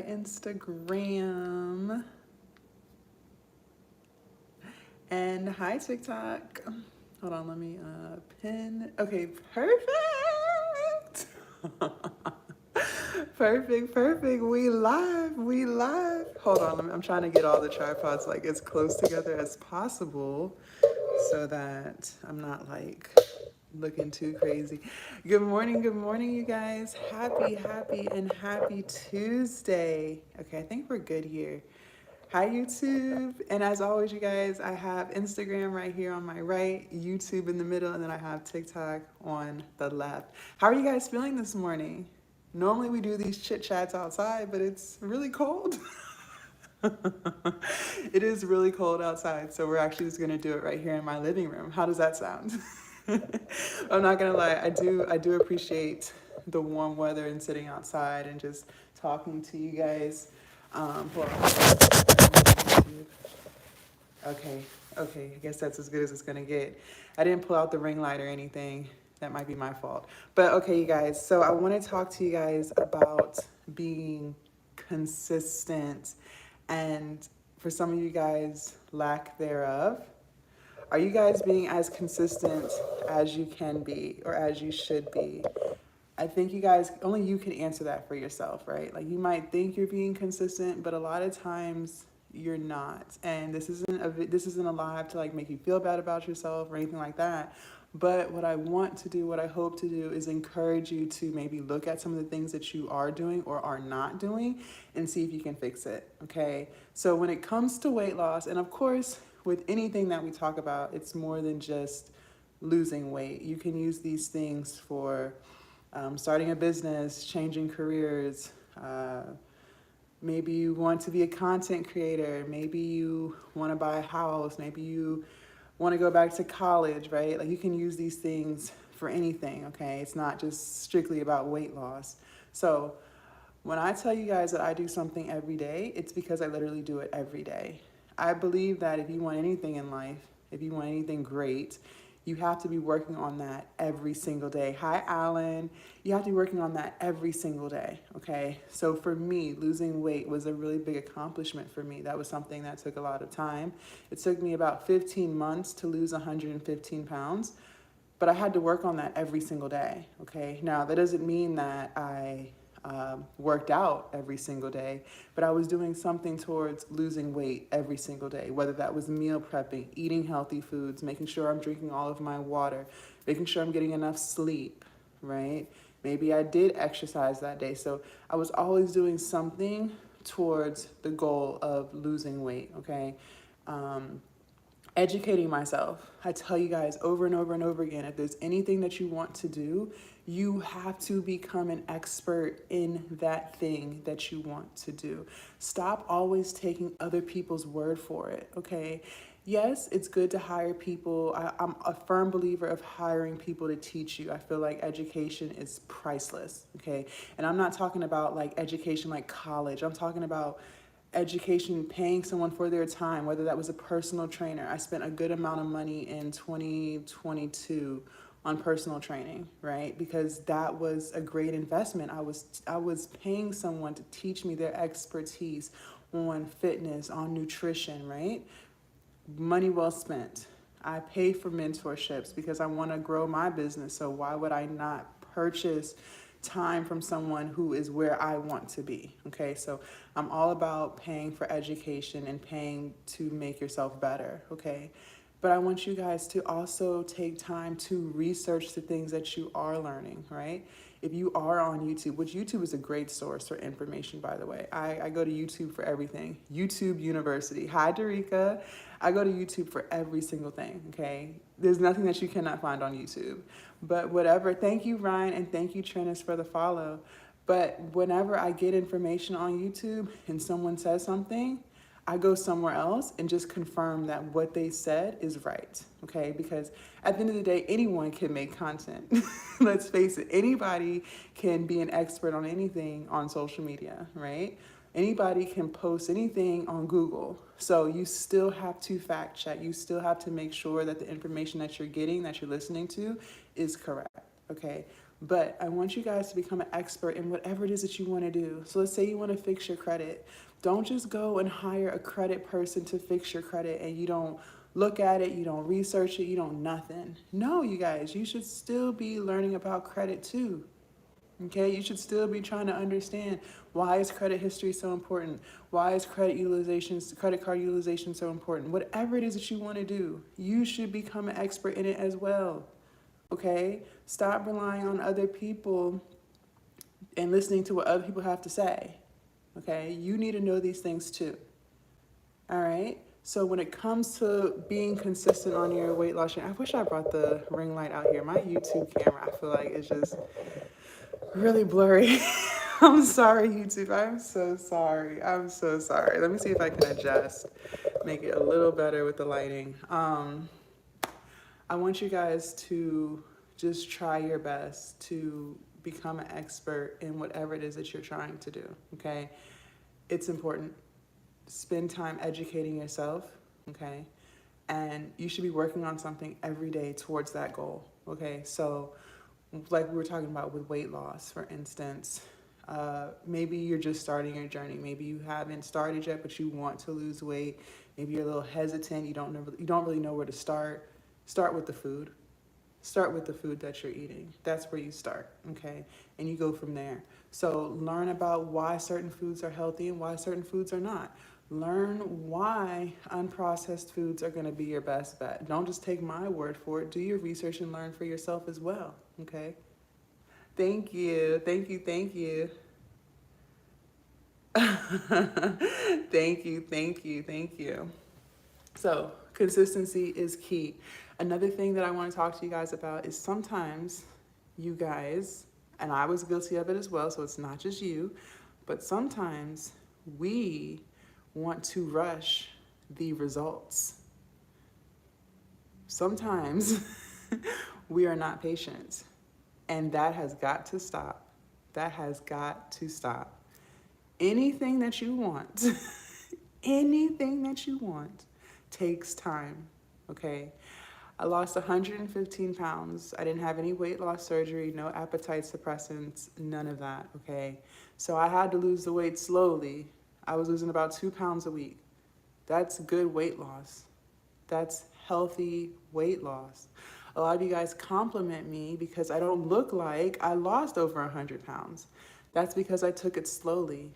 Instagram and hi TikTok. Hold on, let me pin. Okay, perfect. Perfect. We live. Hold on, I'm trying to get all the tripods like as close together as possible so that I'm not like looking too crazy. Good morning, you guys. Happy Tuesday. Okay, I think we're good here. Hi, YouTube. And as always, you guys, I have Instagram right here on my right, YouTube in the middle, and then I have TikTok on the left. How are you guys feeling this morning? Normally we do these chit chats outside, but it's really cold. It is really cold outside, so we're actually just gonna do it right here in my living room. How does that sound? I'm not gonna lie, I do appreciate the warm weather and sitting outside and just talking to you guys. Hold on. Okay, I guess that's as good as it's gonna get. I didn't pull out the ring light or anything. That might be my fault. But okay, you guys, so I wanna talk to you guys about being consistent and for some of you guys, lack thereof. Are you guys being as consistent as you can be or as you should be? I think you guys, only you can answer that for yourself, right? Like you might think you're being consistent, but a lot of times you're not. And this isn't a live to like make you feel bad about yourself or anything like that. But what I want to do, what I hope to do is encourage you to maybe look at some of the things that you are doing or are not doing and see if you can fix it, okay? So when it comes to weight loss, and of course, with anything that we talk about, it's more than just losing weight. You can use these things for starting a business, changing careers. Maybe you want to be a content creator. Maybe you want to buy a house. Maybe you want to go back to college, right? Like you can use these things for anything, okay? It's not just strictly about weight loss. So when I tell you guys that I do something every day, it's because I literally do it every day. I believe that if you want anything in life, if you want anything great, you have to be working on that every single day. Hi, Alan. You have to be working on that every single day, okay? So for me, losing weight was a really big accomplishment for me. That was something that took a lot of time. It took me about 15 months to lose 115 pounds, but I had to work on that every single day, okay? Now, that doesn't mean that I worked out every single day, but I was doing something towards losing weight every single day, whether that was meal prepping, eating healthy foods, making sure I'm drinking all of my water, making sure I'm getting enough sleep, right? Maybe I did exercise that day. So I was always doing something towards the goal of losing weight, okay? Educating myself. I tell you guys over and over again, if there's anything that you want to do, you have to become an expert in that thing that you want to do. Stop always taking other people's word for it, okay? Yes, it's good to hire people. I'm a firm believer of hiring people to teach you. I feel like education is priceless, okay? And I'm not talking about like education like college. I'm talking about education, paying someone for their time, whether that was a personal trainer. I spent a good amount of money in 2022 on personal training, right? Because that was a great investment. I was paying someone to teach me their expertise on fitness, on nutrition, right? Money well spent. I pay for mentorships because I want to grow my business. So why would I not purchase time from someone who is where I want to be? Okay, so I'm all about paying for education and paying to make yourself better, okay? But I want you guys to also take time to research the things that you are learning, right? If you are on YouTube, which YouTube is a great source for information, by the way. I go to YouTube for everything. YouTube University. Hi, Darika. I go to YouTube for every single thing, okay? There's nothing that you cannot find on YouTube. But whatever, thank you, Ryan, and thank you, Trinis, for the follow. But whenever I get information on YouTube and someone says something, I go somewhere else and just confirm that what they said is right, okay? Because at the end of the day, anyone can make content. Let's face it, anybody can be an expert on anything on social media, right? Anybody can post anything on Google. So you still have to fact check. You still have to make sure that the information that you're getting, that you're listening to, is correct, okay? But I want you guys to become an expert in whatever it is that you want to do. So let's say you want to fix your credit. Don't just go and hire a credit person to fix your credit and you don't look at it, you don't research it, you don't nothing. No, you guys, you should still be learning about credit too. Okay, you should still be trying to understand, why is credit history so important? Why is credit card utilization so important? Whatever it is that you want to do, you should become an expert in it as well. Okay? Stop relying on other people and listening to what other people have to say. Okay? You need to know these things too. All right? So when it comes to being consistent on your weight loss journey, I wish I brought the ring light out here. My YouTube camera, I feel like it's just really blurry. I'm sorry, YouTube. I'm so sorry. I'm so sorry. Let me see if I can adjust, make it a little better with the lighting. I want you guys to just try your best to become an expert in whatever it is that you're trying to do, okay? It's important. Spend time educating yourself, okay? And you should be working on something every day towards that goal, okay? So like we were talking about with weight loss, for instance, maybe you're just starting your journey. Maybe you haven't started yet, but you want to lose weight. Maybe you're a little hesitant. You don't really know where to start. Start with the food. Start with the food that you're eating. That's where you start, okay? And you go from there. So learn about why certain foods are healthy and why certain foods are not. Learn why unprocessed foods are going to be your best bet. Don't just take my word for it. Do your research and learn for yourself as well, okay? Thank you. Thank you. Thank you. Thank you. Thank you. Thank you. So consistency is key. Another thing that I want to talk to you guys about is sometimes you guys, and I was guilty of it as well, so it's not just you, but sometimes we want to rush the results. Sometimes we are not patient, and that has got to stop. That has got to stop. Anything that you want, anything that you want takes time, okay? I lost 115 pounds. I didn't have any weight loss surgery, no appetite suppressants, none of that, okay? So I had to lose the weight slowly. I was losing about 2 pounds a week. That's good weight loss. That's healthy weight loss. A lot of you guys compliment me because I don't look like I lost over 100 pounds. That's because I took it slowly.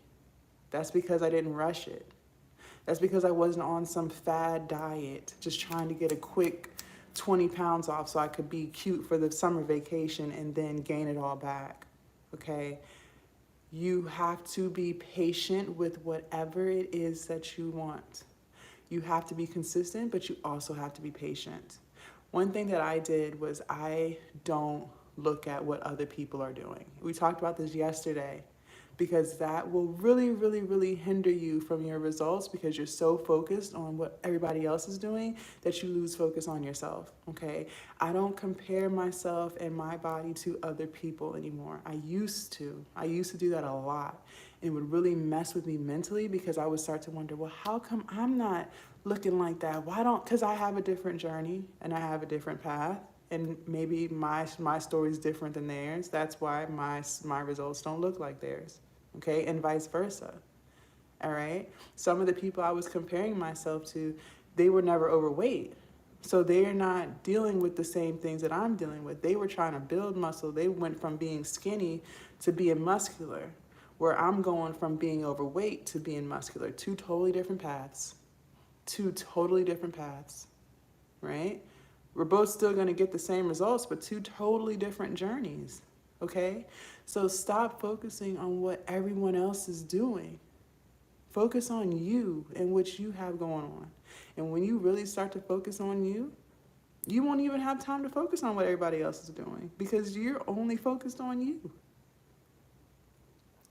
That's because I didn't rush it. That's because I wasn't on some fad diet, just trying to get a quick 20 pounds off so I could be cute for the summer vacation and then gain it all back, okay? You have to be patient with whatever it is that you want. You have to be consistent, but you also have to be patient. One thing that I did was I don't look at what other people are doing. We talked about this yesterday, because that will really, really, really hinder you from your results because you're so focused on what everybody else is doing that you lose focus on yourself, okay? I don't compare myself and my body to other people anymore. I used to do that a lot. It would really mess with me mentally because I would start to wonder, well, how come I'm not looking like that? Because I have a different journey and I have a different path. And maybe my story is different than theirs. That's why my results don't look like theirs. Okay, and vice versa. All right. Some of the people I was comparing myself to, they were never overweight. So they're not dealing with the same things that I'm dealing with. They were trying to build muscle. They went from being skinny to being muscular, where I'm going from being overweight to being muscular. Two totally different paths. Two totally different paths, right? We're both still going to get the same results, but two totally different journeys. Okay? So stop focusing on what everyone else is doing. Focus on you and what you have going on. And when you really start to focus on you, you won't even have time to focus on what everybody else is doing because you're only focused on you.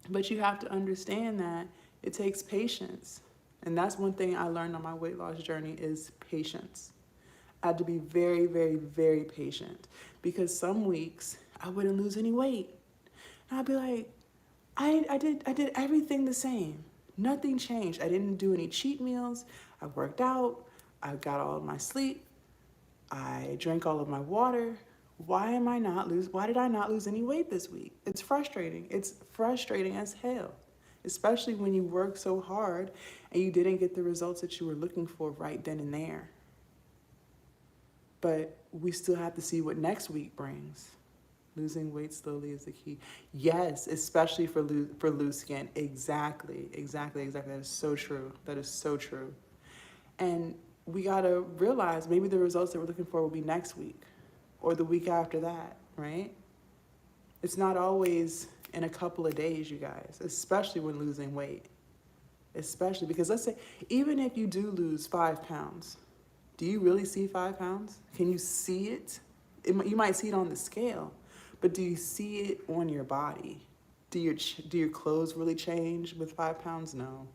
But you have to understand that it takes patience. And that's one thing I learned on my weight loss journey is patience. I had to be very, very, very patient because some weeks I wouldn't lose any weight. And I'd be like, I did everything the same. Nothing changed. I didn't do any cheat meals. I worked out. I got all of my sleep. I drank all of my water. Why did I not lose any weight this week? It's frustrating. It's frustrating as hell, especially when you work so hard and you didn't get the results that you were looking for right then and there. But we still have to see what next week brings. Losing weight slowly is the key. Yes, especially for loose skin. Exactly. That is so true. That is so true. And we gotta realize maybe the results that we're looking for will be next week or the week after that, right? It's not always in a couple of days, you guys, especially when losing weight. Especially because let's say, even if you do lose 5 pounds, do you really see 5 pounds? Can you see it? You might see it on the scale, but do you see it on your body? Do your clothes really change with 5 pounds? No,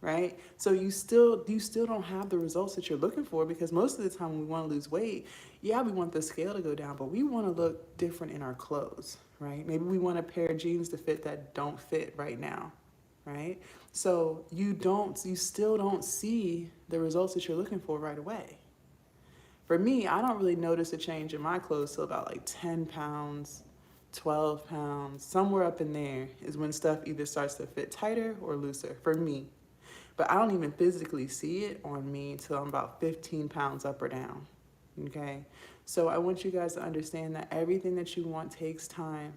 right? So you still don't have the results that you're looking for, because most of the time when we want to lose weight, yeah, we want the scale to go down, but we want to look different in our clothes, right? Maybe we want a pair of jeans to fit that don't fit right now, right? So you still don't see the results that you're looking for right away. For me, I don't really notice a change in my clothes till about like 10 pounds, 12 pounds, somewhere up in there is when stuff either starts to fit tighter or looser for me. But I don't even physically see it on me until I'm about 15 pounds up or down, okay? So I want you guys to understand that everything that you want takes time,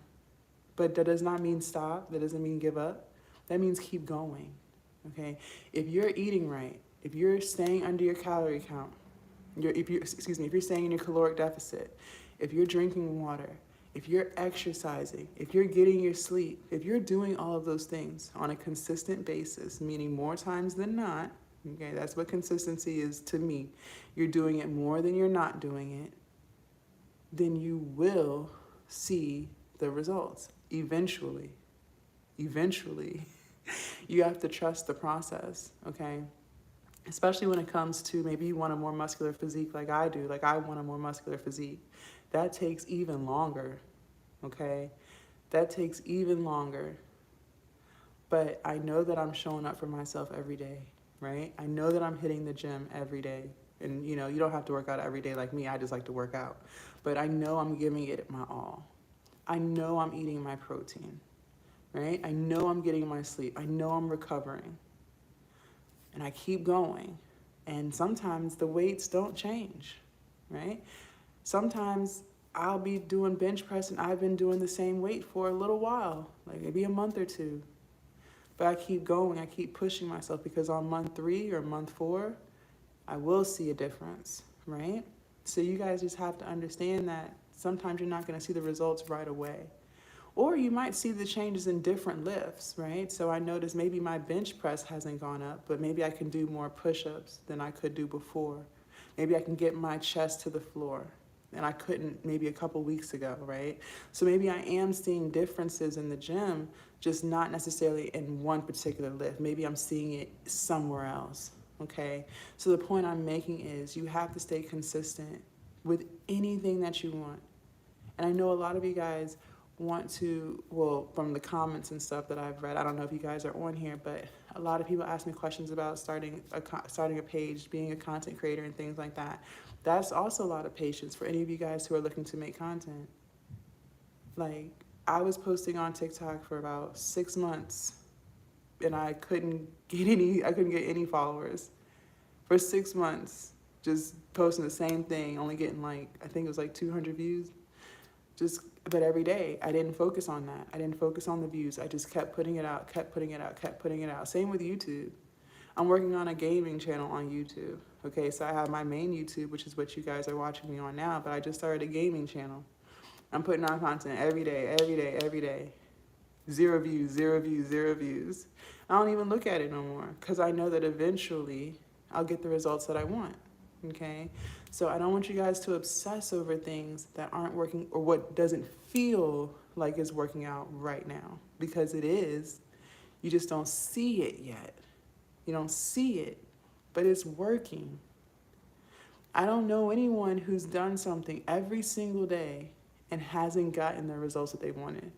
but that does not mean stop. That doesn't mean give up. That means keep going, okay? If you're eating right, if you're staying under your calorie count, if you're staying in your caloric deficit, if you're drinking water, if you're exercising, if you're getting your sleep, if you're doing all of those things on a consistent basis, meaning more times than not, okay, that's what consistency is to me. You're doing it more than you're not doing it, then you will see the results eventually. Eventually. You have to trust the process, okay? Especially when it comes to maybe you want a more muscular physique like I do, like I want a more muscular physique. That takes even longer, okay? That takes even longer. But I know that I'm showing up for myself every day, right? I know that I'm hitting the gym every day. And you don't have to work out every day like me. I just like to work out. But I know I'm giving it my all. I know I'm eating my protein, right? I know I'm getting my sleep. I know I'm recovering. And I keep going. And sometimes the weights don't change, right? Sometimes I'll be doing bench press and I've been doing the same weight for a little while, like maybe a month or two. But I keep going, I keep pushing myself, because on month 3 or month 4, I will see a difference, right? So you guys just have to understand that sometimes you're not gonna see the results right away. Or you might see the changes in different lifts, right? So I noticed maybe my bench press hasn't gone up, but maybe I can do more push-ups than I could do before. Maybe I can get my chest to the floor, and I couldn't maybe a couple weeks ago, right? So maybe I am seeing differences in the gym, just not necessarily in one particular lift. Maybe I'm seeing it somewhere else, okay? So the point I'm making is you have to stay consistent with anything that you want. And I know a lot of you guys want to, well, from the comments and stuff that I've read, I don't know if you guys are on here, but a lot of people ask me questions about starting a page, being a content creator and things like that. That's also a lot of patience for any of you guys who are looking to make content. Like, I was posting on TikTok for about 6 months and I couldn't get any followers. For 6 months, just posting the same thing, only getting like, I think it was like 200 views. But every day, I didn't focus on that. I didn't focus on the views. I just kept putting it out. Same with YouTube. I'm working on a gaming channel on YouTube. Okay, so I have my main YouTube, which is what you guys are watching me on now, but I just started a gaming channel. I'm putting out content every day. 0 views. I don't even look at it no more, because I know that eventually I'll get the results that I want. Okay, so I don't want you guys to obsess over things that aren't working, or what doesn't feel like it's working out right now, because it is. You just don't see it yet. You don't see it, but it's working. I don't know anyone who's done something every single day and hasn't gotten the results that they wanted.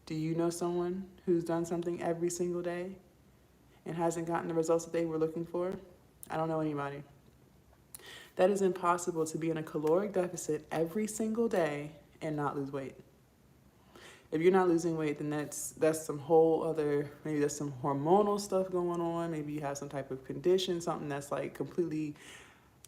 Do you know someone who's done something every single day and hasn't gotten the results that they were looking for? I don't know anybody. That is impossible, to be in a caloric deficit every single day and not lose weight. If you're not losing weight, then that's some whole other, maybe there's some hormonal stuff going on. Maybe you have some type of condition, something that's like completely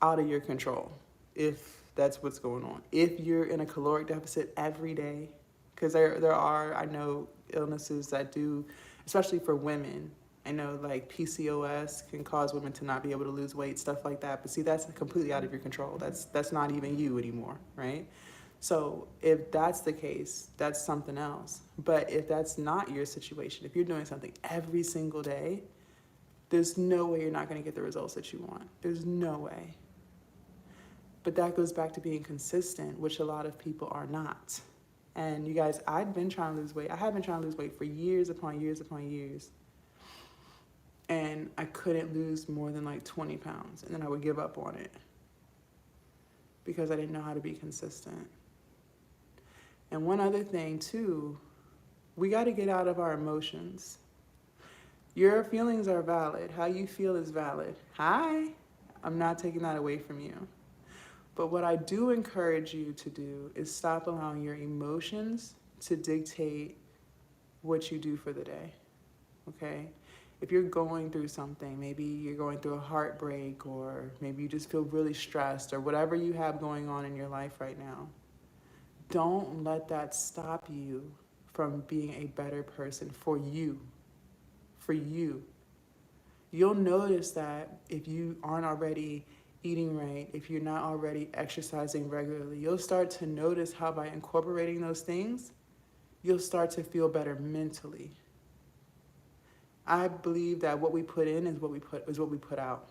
out of your control, if that's what's going on. If you're in a caloric deficit every day, because there are, I know, illnesses that do, especially for women. I know like PCOS can cause women to not be able to lose weight, stuff like that. But see, that's completely out of your control. That's not even you anymore, right? So if that's the case, that's something else. But if that's not your situation, if you're doing something every single day, there's no way you're not going to get the results that you want. There's no way. But that goes back to being consistent, which a lot of people are not. And you guys, I've been trying to lose weight. I have been trying to lose weight for years upon years upon years. And I couldn't lose more than like 20 pounds. And then I would give up on it because I didn't know how to be consistent. And one other thing too, we got to get out of our emotions. Your feelings are valid. How you feel is valid. Hi, I'm not taking that away from you. But what I do encourage you to do is stop allowing your emotions to dictate what you do for the day, okay? If you're going through something, maybe you're going through a heartbreak, or maybe you just feel really stressed, or whatever you have going on in your life right now, don't let that stop you from being a better person for you. For you. You'll notice that if you aren't already eating right, if you're not already exercising regularly, you'll start to notice how by incorporating those things, you'll start to feel better mentally. I believe that what we put in is what we put out.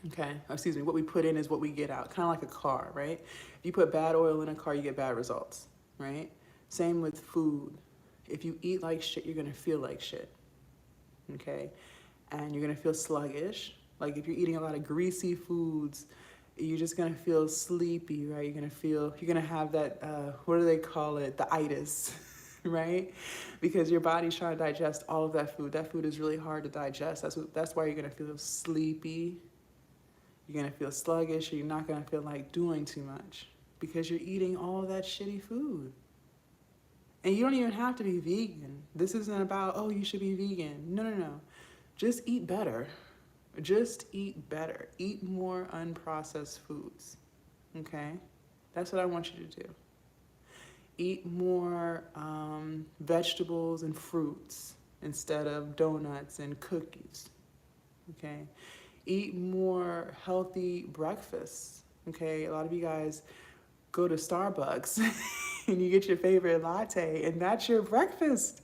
Okay, excuse me, what we put in is what we get out. Kind of like a car, right? If you put bad oil in a car, you get bad results, right? Same with food. If you eat like shit, you're gonna feel like shit, okay? And you're gonna feel sluggish. Like if you're eating a lot of greasy foods, you're just gonna feel sleepy, right? You're gonna have that, what do they call it? The itis, right? Because your body's trying to digest all of that food. That food is really hard to digest. That's why you're gonna feel sleepy. You're gonna feel sluggish, or you're not gonna feel like doing too much because you're eating all of that shitty food. And you don't even have to be vegan. This isn't about, oh, you should be vegan. No. Just eat better. Just eat better. Eat more unprocessed foods, okay? That's what I want you to do. Eat more vegetables and fruits instead of donuts and cookies, okay? Eat more healthy breakfasts, okay? A lot of you guys go to Starbucks and you get your favorite latte, and that's your breakfast.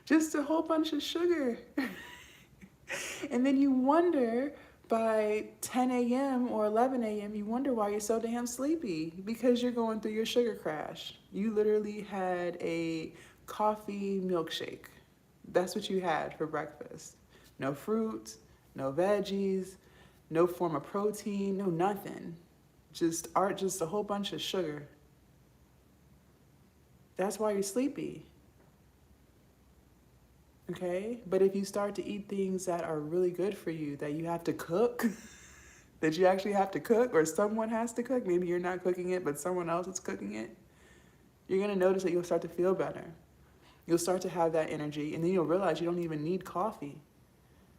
Just a whole bunch of sugar. And then you wonder by 10 a.m. or 11 a.m., you wonder why you're so damn sleepy, because you're going through your sugar crash. You literally had a coffee milkshake. That's what you had for breakfast. No fruit, no veggies, no form of protein, no nothing. Just a whole bunch of sugar. That's why you're sleepy. Okay? But if you start to eat things that are really good for you, that you have to cook, that you actually have to cook, or someone has to cook, maybe you're not cooking it, but someone else is cooking it, you're gonna notice that you'll start to feel better. You'll start to have that energy, and then you'll realize you don't even need coffee.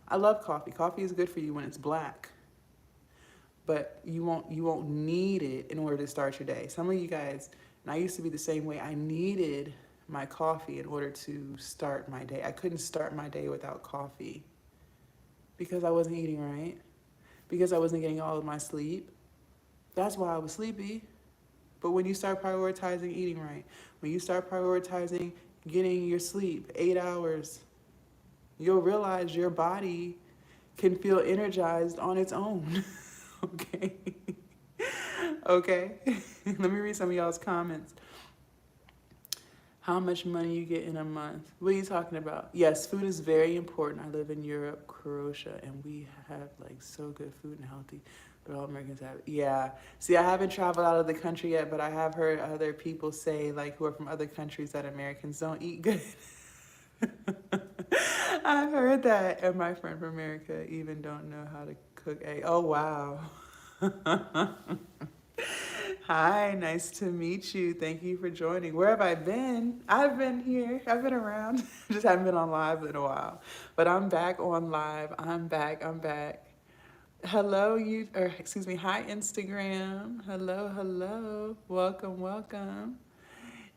I love coffee. Coffee is good for you when it's black, but you won't need it in order to start your day. Some of you guys, and I used to be the same way, I needed my coffee in order to start my day. I couldn't start my day without coffee because I wasn't eating right, because I wasn't getting all of my sleep. That's why I was sleepy. But when you start prioritizing eating right, when you start prioritizing getting your sleep, 8 hours, you'll realize your body can feel energized on its own. Okay? Okay? Let me read some of y'all's comments. How much money you get in a month? What are you talking about? Yes, food is very important. I live in Europe, Croatia, and we have like so good food and healthy, but all Americans have it. Yeah. See, I haven't traveled out of the country yet, but I have heard other people say, like, who are from other countries, that Americans don't eat good. I've heard that, and my friend from America even don't know how to cook egg. Oh, wow. Hi, nice to meet you. Thank you for joining. Where have I been? I've been here. I've been around. Just haven't been on live in a while. But I'm back on live. I'm back. I'm back. Hello, excuse me, hi, Instagram. Hello, hello. Welcome, welcome.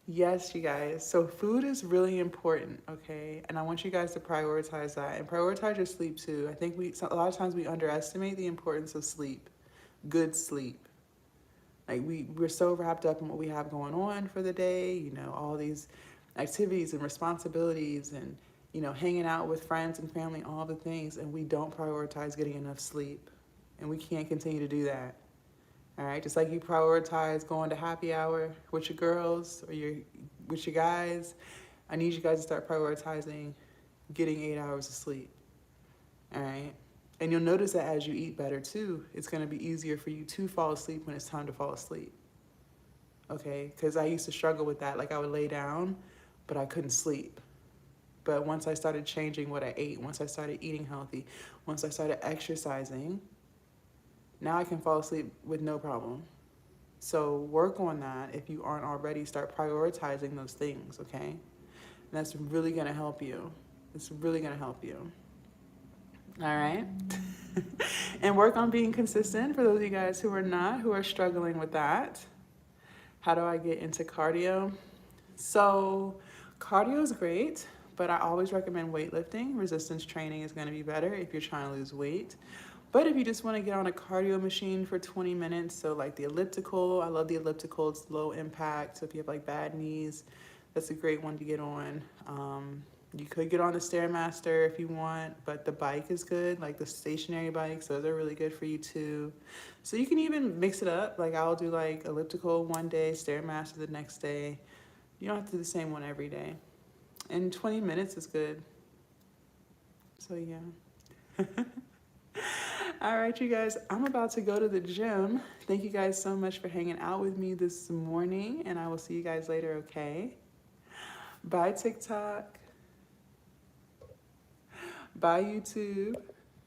Yes, you guys. So food is really important, okay? And I want you guys to prioritize that and prioritize your sleep too. I think a lot of times we underestimate the importance of sleep, good sleep. Like we're so wrapped up in what we have going on for the day, all these activities and responsibilities and, hanging out with friends and family, all the things, and we don't prioritize getting enough sleep. And we can't continue to do that. All right, just like you prioritize going to happy hour with your girls or with your guys, I need you guys to start prioritizing getting 8 hours of sleep. All right, and you'll notice that as you eat better too, it's going to be easier for you to fall asleep when it's time to fall asleep. Okay, because I used to struggle with that. Like I would lay down, but I couldn't sleep. But once I started changing what I ate, once I started eating healthy, once I started exercising, now I can fall asleep with no problem. So work on that. If you aren't already, start prioritizing those things, okay? And that's really gonna help you. It's really gonna help you. All right? And work on being consistent for those of you guys who are struggling with that. How do I get into cardio? So cardio is great, but I always recommend weightlifting. Resistance training is gonna be better if you're trying to lose weight. But if you just want to get on a cardio machine for 20 minutes, so like the elliptical, I love the elliptical, it's low impact. So if you have like bad knees, that's a great one to get on. You could get on the Stairmaster if you want, but the bike is good, like the stationary bikes, those are really good for you too. So you can even mix it up. Like I'll do like elliptical one day, Stairmaster the next day. You don't have to do the same one every day. And 20 minutes is good. So yeah. All right, you guys, I'm about to go to the gym. Thank you guys so much for hanging out with me this morning, and I will see you guys later, okay? Bye, TikTok. Bye, YouTube.